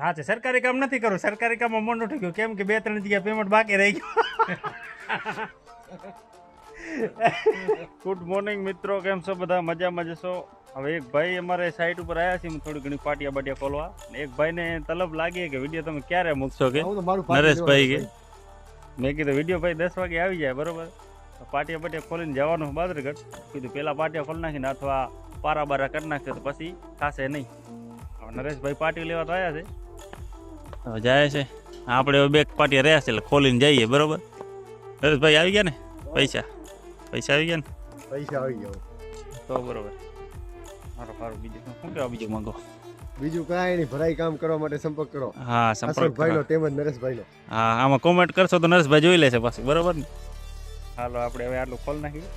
હા છે સરકારી કામ નથી કરવું, સરકારી કામમાં મન ઉઠી ગયું, કેમ કે 2-3 જગ્યા પેમેન્ટ બાકી રહી ગયું. ગુડ મોર્નિંગ મિત્રો, કેમ છો બધા? મજામાં જશો? હવે એક ભાઈ અમારે સાઈટ ઉપર આવ્યા છે, થોડી ઘણી પાટિયા બાટિયા ખોલવા. એક ભાઈને તલબ લાગી કે વિડીયો તમે ક્યારે મૂકશો કે નરેશભાઈ કે. મેં કીધું વિડીયો ભાઈ 10 વાગે આવી જાય, બરોબર? પાટિયા બાટિયા ખોલીને જવાનું બાદરગઢ. કીધું પેલા પાટિયા ખોલી નાખીને અથવા પારા બારા કરી નાખશે તો પછી થશે નહીં. નરેશભાઈ પાટી લેવા તો આવ્યા છે, જાય છે. આપણે 2 પાટિયા રહ્યા છે એટલે ખોલીને જઈએ, બરોબર? નરેશભાઈ આવી ગયા ને? પૈસા આવી ગયા ને? પૈસા આવી ગયા તો બરોબર. સારું બીજું શું કહેવા? બીજું માંગો? બીજું કાંઈ નહીં, ભરાઈ કામ કરવા માટે સંપર્ક કરો. હા, સંપર્ક ભાઈનો તેમજ નરેશભાઈનો. હા, આમાં કોમેન્ટ કરશો તો નરેશભાઈ જોઈ લેશે પાછું, બરોબર ને? હાલો આપણે હવે આટલું ખોલી નાખીએ.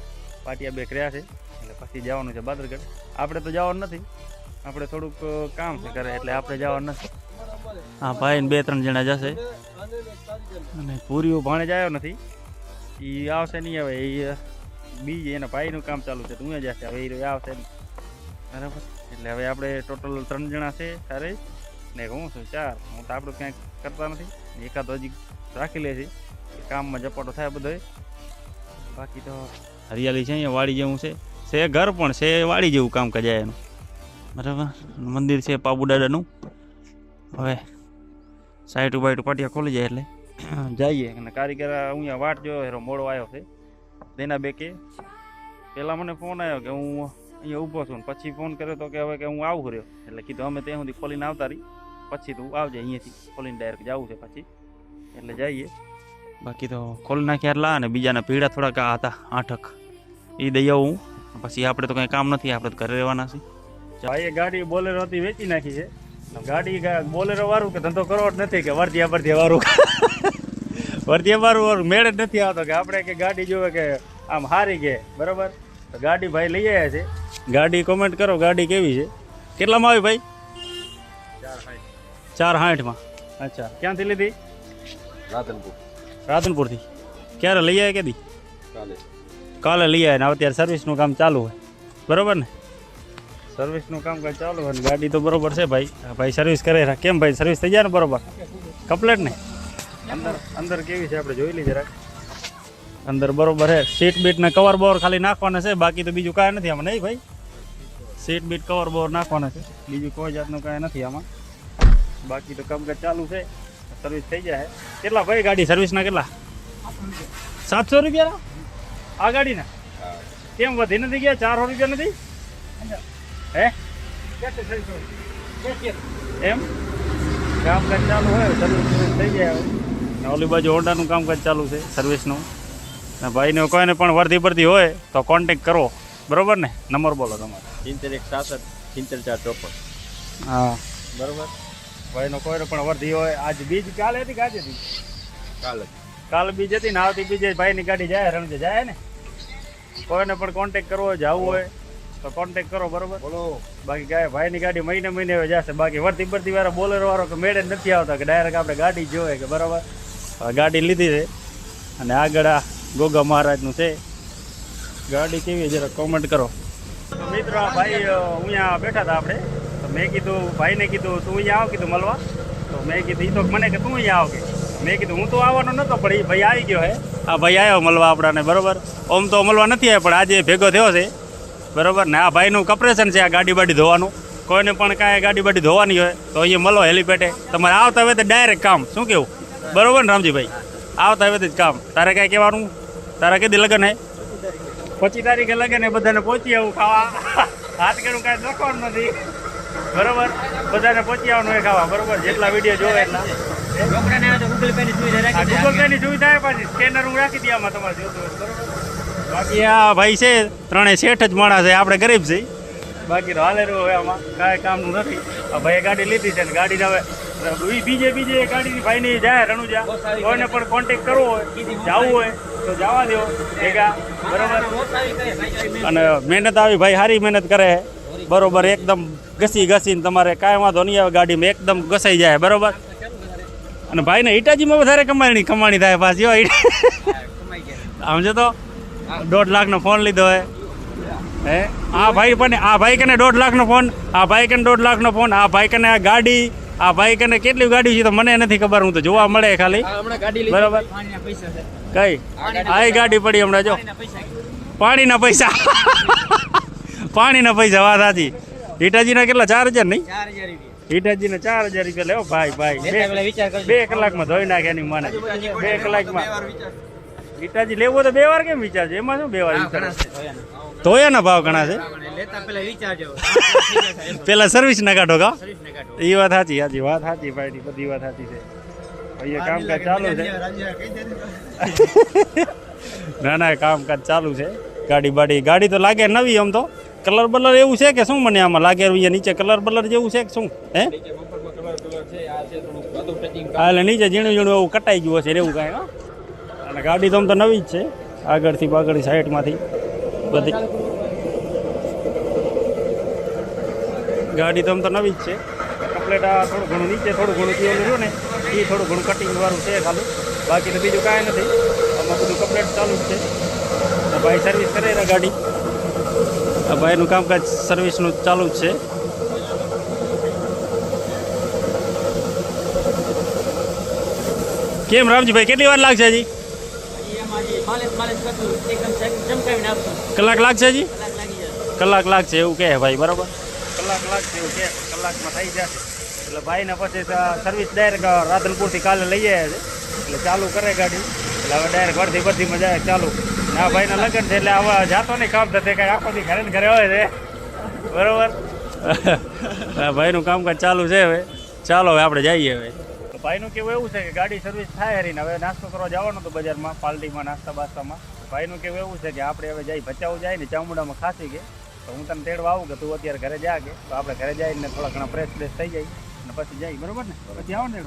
પાટિયા 2 રહ્યા છે એટલે પછી જવાનું છે બાદરગઢ. આપણે તો જવાનું નથી, આપણે થોડુંક કામ છે કરે એટલે આપણે જવાનું નથી. હા, ભાઈ ને 2-3 જણા જશે. અને પૂરીઓ ભાણે જ આવ્યો નથી, એ આવશે નહીં. હવે એ બીજે એના ભાઈનું કામ ચાલુ છે તો હું જશે, હવે એ આવશે નહીં, બરાબર? એટલે હવે આપણે ટોટલ 3 જણા છે, તારે ને હું છું 4. હું તો આપણું ક્યાંય કરતા નથી, એકાદ હજી રાખી લે છે, કામમાં ઝપાટો થાય બધો. બાકી તો હરિયાળી છે, અહીંયા વાડી જેવું છે ઘર પણ છે, વાડી જેવું કામ કજાય એનું, બરાબર? મંદિર છે પાબુ દાદાનું. હવે સાઈટ બાઈટ પાટિયા ખોલી જાય એટલે જઈએ. અને કારીગર અહીંયા વાટ જો હેરો મોડો આવ્યો છે. તેના 2 કે પહેલાં મને ફોન આવ્યો કે હું અહીંયા ઊભો છું, પછી ફોન કર્યો તો કે હવે કે હું આવું રહ્યો. એટલે કીધું અમે ત્યાં સુધી ખોલીને આવતા રહી, પછી તું આવજે, અહીંયાથી ખોલીને ડાયરેક્ટ જવું છે પછી, એટલે જઈએ. બાકી તો ખોલી નાખ્યા એટલા. અને બીજાના પીડા થોડાક હતા 8 એ દઈ આવું. પછી આપણે તો કંઈ કામ નથી, આપણે તો ઘરે રહેવાના છીએ. ભાઈએ ગાડી બોલેરો હતી વેચી નાખી છે. ગાડી બોલેરો વાળું કે ધંધો કરવો જ નથી, કે વર્ધિયા વાળું વર્ધિયા મેળ જ નથી આવતો કે આપણે કે ગાડી જોવે કે આમ હારી કે, બરાબર? તો ગાડી ભાઈ લઈ આવ્યા છે. ગાડી કોમેન્ટ કરો ગાડી કેવી છે? કેટલામાં આવી ભાઈ? 460 અચ્છા, ક્યાંથી લીધી? રાધનપુરથી. ક્યારે લઈ આવ્યા? કેદી? કાલે લઈ આવ્યા. ને અત્યારે સર્વિસનું કામ ચાલુ હોય, બરાબર ને? સર્વિસનું કામકાજ ચાલુ હોય. ગાડી તો બરોબર છે ભાઈ સર્વિસ કરે. કેમ ભાઈ સર્વિસ થઈ જાય ને બરોબર? કમ્પ્લેટ ને? અંદર કેવી છે આપણે જોઈ લઈએ જરાક. અંદર બરોબર છે. સીટ બીટ ને કવર બવર ખાલી નાખવાના છે, બાકી તો બીજું કાંઈ નથી આમાં. નહીં ભાઈ, સીટ બીટ કવર બવર નાખવાના છે, બીજું કોઈ જાતનું કાંઈ નથી આમાં. બાકી તો કામકાજ ચાલુ છે, સર્વિસ થઈ જાય. કેટલા ભાઈ ગાડી સર્વિસના કેટલા? 700 રૂપિયા આ ગાડીના? કેમ વધી નથી ગયા? 400 રૂપિયા નથી? હે એમ કામકાજ ચાલુ હોય, સર્વિસ થઈ જાય. ઓલી બાજુ હોન્ડાનું કામકાજ ચાલુ છે સર્વિસનું. ને ભાઈને કોઈને પણ વર્ધી પડતી હોય તો કોન્ટેક કરો, બરોબર ને? નંબર બોલો તમારો. 7367 હા, બરોબર. ભાઈનો કોઈને પણ વર્ધી હોય. આજ બીજ કાલે હતી? કાજે હતી? કાલે બીજ હતી ને આવતી બીજે ભાઈની ગાડી જાય, રણજે જાય ને. કોઈને પણ કોન્ટેક કરવો હોય, જવું હોય તો કોન્ટેક કરો, બરોબર? બોલો. બાકી ગાય ભાઈની ગાડી મહિને હવે જશે. બાકી વર્તી બરતી વાળા બોલેરો વાળો કે મેળે નથી આવતા, કે ડાયરેક્ટ આપણે ગાડી જોવે કે, બરાબર? ગાડી લીધી છે. અને આગળ આ ગોગા મહારાજનું છે. ગાડી કેવી જરા કોમેન્ટ કરો. મિત્રો ભાઈ અહીંયા બેઠા હતા આપણે, તો મેં કીધું ભાઈને કીધું તું અહીંયા આવ, કીધું મળવા. તો મેં કીધું એ તો મને કે તું અહીંયા આવ કે. મેં કીધું હું તો આવવાનો નહોતો, પણ એ ભાઈ આવી ગયો હે. આ ભાઈ આવ્યો મળવા આપણાને, બરાબર? ઓમ તો મળવા નથી આવ્યો, પણ આજે ભેગો થયો છે, બરાબર ને? આ ભાઈનું કપરેશન છે આ ગાડી બાડી ધોવાનું. કોઈને પણ કાંઈ ગાડી બાડી ધોવાની હોય તો અહીંયા મળો હેલિપેટે. તમારે આવતા હોય તો ડાયરેક્ટ કામ. શું કેવું? બરાબર ને રામજીભાઈ? આવતા હોય તો જ કામ. તારે કાંઈ કહેવાનું? તારા કીધી લગન હે? 25 તારીખે લગન એ બધાને પહોંચી આવું ખાવા. હાથ કેળું કાંઈ લખવાનું નથી, બરાબર? બધાને પહોંચી આવવાનું હોય ખાવા, બરાબર? જેટલા વિડીયો જોવે એટલા. ગૂગલ પે ની સુવિધા પાછી સ્કેનર હું રાખી દઈએ આમાં તમારે જોતું હોય, બરાબર? બાકી આ ભાઈ છે 3 શેઠ જ માણસ છે, આપણે ગરીબ છે. બાકી તો હાલેરું હવે આમાં કાંઈ કામનું નથી. આ ભાઈએ ગાડી લીધી છે ને ગાડીને હવે બીજે ગાડીની ભાઈની જાય રણુજા. કોઈને પણ કોન્ટેક કરવો હોય, જવું હોય તો જવા દો ભેગા, બરાબર? અને મહેનત આવી ભાઈ સારી મહેનત કરે, બરોબર? એકદમ ઘસીને તમારે કાંઈ વાંધો નહીં આવે, ગાડીમાં એકદમ ઘસાઈ જાય, બરોબર? અને ભાઈને હિટાજીમાં વધારે કમાણી થાય પાછી. સમજો તો 1.5 લાખનો ફોન લીધો હોય આ ભાઈ કને 1.5 લાખનો ફોન, આ ભાઈ કને 1.5 લાખનો ફોન, આ ભાઈ કને આ ગાડી આ ભાઈ કને કેટલી ગાડી છે તો મને નથી ખબર, હું તો જોવા મળે ખાલી. બરાબર કઈ આ ગાડી પડી હમણાં જો પાણીના પૈસા પાણીના પૈસા વાત સાચી. હિટાજીના કેટલા 4000 નહીં? હિટાજીને 4000 રૂપિયા લેવો ભાઈ ભાઈ. 2 કલાકમાં ધોઈ નાખે એની મને 2 કલાકમાં. હિટાજી લેવો તો 2 વાર કેમ વિચારજો? એમાં શું 2 વાર વિચાર? ધોયાના ભાવ ઘણા છે. પેલા સર્વિસ ના કાઢો કા? એ વાત સાચી સાચી વાત સાચી ભાઈ, બધી વાત સાચી છે. ભાઈ કામકાજ ચાલુ છે. ના ના કામકાજ ચાલુ છે. ગાડી તો લાગે નવી. આમ તો કલર બલર એવું છે કે શું? મને આમાં લાગે નીચે કલર બલર જેવું છે કે શું? હે હા એટલે નીચે ઝીણું ઝીણું એવું કટાઈ ગયું હશે એવું કાંઈ. અને ગાડી તો આમ તો નવી જ છે, આગળથી બાગળની સાઈડમાંથી બધી ગાડી તો આમ તો નવી જ છે. કમ્પ્લેટ આ થોડું ઘણું નીચે થોડું ઘણું થયેલું રહ્યું ને એ થોડું ઘણું કટિંગ વાળું છે ખાલી, બાકી તો બીજું કાંઈ નથી. આમાં બધું કમ્પ્લેટ ચાલુ જ છે. ભાઈ સર્વિસ કરે ને ગાડી, આ ભાઈનું કામકાજ સર્વિસનું ચાલુ જ છે. કેમ રામજીભાઈ કેટલી વાર લાગશે હજી? કલાક લાગશે હજી? કલાક લાગશે એવું કહે ભાઈ. બરાબર કલાક લાગશે એવું કહે, કલાકમાં થઈ જશે. એટલે ભાઈને પછી સર્વિસ ડાયરેક્ટ રાધનપુરથી કાલે લઈ આવ્યા છે, એટલે ચાલુ કરે ગાડી. એટલે હવે ડાયરેક્ટ વર્ધી બધીમાં જાય ચાલુ. આ ભાઈના લગ્ન છે એટલે હવે જાતો નહીં કામ થશે, કાંઈ આખો દી ઘરે ને ઘરે હોય છે. બરાબર ભાઈનું કામકાજ ચાલુ છે. હવે ચાલો હવે આપણે જઈએ. હવે તો ભાઈનું કેવું એવું છે કે ગાડી સર્વિસ થાય હરીને હવે નાસ્તો કરવા જવાનો તો બજારમાં પાલટીમાં નાસ્તા બાસ્તામાં. ભાઈનું કેવું એવું છે કે આપણે હવે જઈ ભચાઉ જાય ને ચામુંડામાં ખાસી કે તો હું તને તેડવા આવું કે તું અત્યારે ઘરે જા કે તો આપણે ઘરે જઈને થોડા ઘણા ફ્રેશ થઈ જાય અને પછી જાય. બરોબર ને? પછી આવો ને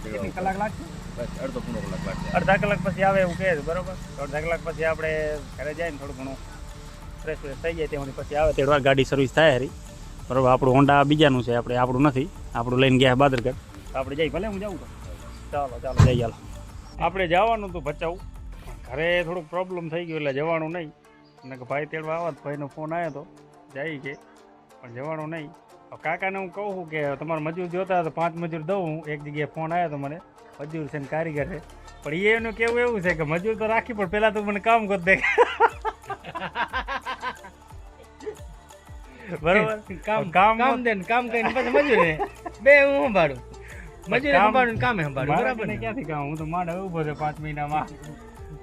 કેટલી કલાક લાગશે? અડધો કલાક લાગશે. અડધા કલાક પછી આવે એવું કહે છે. બરોબર તો અડધા કલાક પછી આપણે ઘરે જાય ને થોડું ઘણું ફ્રેશ થઈ જાય ત્યાં પછી આવે તેડવા ગાડી સર્વિસ થાય હરી. બરોબર આપણું હોન્ડા બીજાનું છે, આપણું નથી. આપણું લઈને ગયા બાદરગઢ આપણે જઈ. ભલે હું જાઉં તો ચાલો જઈ. ચાલો આપણે જવાનું હતું ભચાઉ, ઘરે થોડુંક પ્રોબ્લેમ થઈ ગયું એટલે જવાનું નહીં. અને કે ભાઈ તેડવા આવત, ભાઈનો ફોન આવ્યો તો જાય કે પણ જવાનું નહીં. કાકાને હું કહું કે તમારે મજૂર જોતા તો 5 મજૂર દઉં હું. એક જગ્યાએ ફોન આવ્યો તો મને, મજૂર છે ને કારીગર છે, પણ એનું કેવું એવું છે કે મજૂર તો રાખી પણ પહેલાં તો મને કામ કરી દે. બરોબર કામ દે ને કામ કરીને પછી મજૂર બે હું સંભાળું. મજૂર સંભાળું કામ સંભાળું. બરાબર ને? ક્યાંથી કામ? હું તો માંડ ઉભો છે 5 મહિનામાં.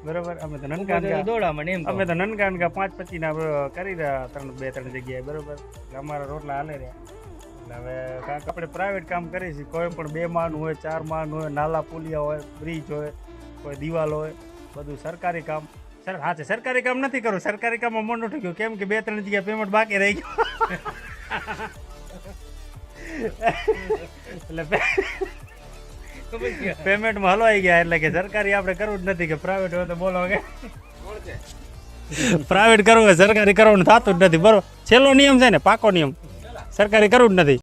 બરોબર અમે તો નનકા દોડામાં એમ અમે તો નનકા 5-25 ના કરી રહ્યા 2-3 જગ્યાએ. બરોબર એટલે અમારા રોટલા હાલે રહ્યા. એટલે હવે કાંઈક આપણે પ્રાઇવેટ કામ કરીએ છીએ. કોઈ પણ 2 માળનું હોય, 4 માળનું હોય, નાલા પુલિયા હોય, બ્રિજ હોય, કોઈ દિવાલ હોય, બધું સરકારી કામ. હા છે સરકારી કામ નથી કરવું. સરકારી કામમાં મન ઉઠી ગયું કેમ કે 2-3 જગ્યાએ પેમેન્ટ બાકી રહી ગયું. એટલે પેમેન્ટમાં હલવાઈ ગયા. એટલે કે સરકારી આપણે કરવું જ નથી, કે પ્રાઇવેટ હોય તો બોલો કે પ્રાઇવેટ કરવું હોય સરકારી કરવાનું થતું જ નથી. બરોબર છેલ્લો નિયમ છે ને, પાકો નિયમ. સરકારી કરવું જ નથી.